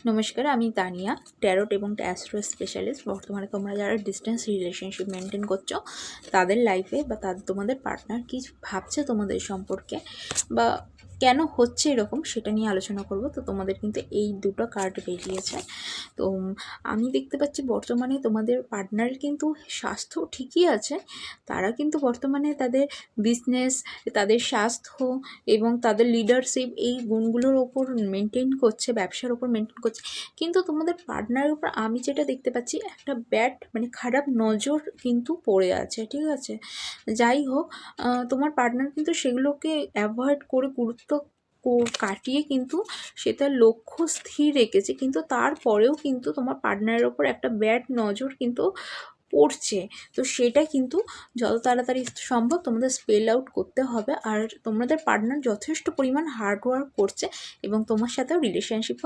নমস্কার, আমি তানিয়া, ট্যারোট এবং অ্যাস্ট্রো স্পেশালিস্ট। বর্তমানে তোমরা যারা ডিস্টেন্স রিলেশনশিপ মেনটেন করছো তাদের লাইফে বা তোমাদের পার্টনার কী ভাবছে তোমাদের সম্পর্কে বা কেন হচ্ছে এরকম সেটা নিয়ে আলোচনা করব। তো তোমাদের কিন্তু এই দুটো কার্ড বেরিয়েছে। তো আমি দেখতে পাচ্ছি বর্তমানে তোমাদের পার্টনার কিন্তু স্বাস্থ্য ঠিকই আছে, তারা কিন্তু বর্তমানে তাদের বিজনেস, তাদের স্বাস্থ্য এবং তাদের লিডারশিপ এই গুণগুলোর ওপর মেনটেন করছে, ব্যবসার ওপর মেনটেন করছে। কিন্তু তোমাদের পার্টনারের উপর আমি যেটা দেখতে পাচ্ছি একটা ব্যাড খারাপ নজর কিন্তু পড়ে আছে, ঠিক আছে। যাই হোক, তোমার পার্টনার কিন্তু সেগুলোকে অ্যাভয়েড করে গুরুত্ব কাটিয়ে কিন্তু সে তার লক্ষ্য স্থির রেখেছে, কিন্তু তারপরেও কিন্তু তোমার পার্টনারের ওপর একটা ব্যাড নজর কিন্তু পড়ছে। তো সেটা কিন্তু যত তাড়াতাড়ি সম্ভব তোমাদের স্পেল আউট করতে হবে। আর তোমাদের পার্টনার যথেষ্ট পরিমাণ হার্ডওয়ার্ক করছে এবং তোমার সাথেও রিলেশনশিপও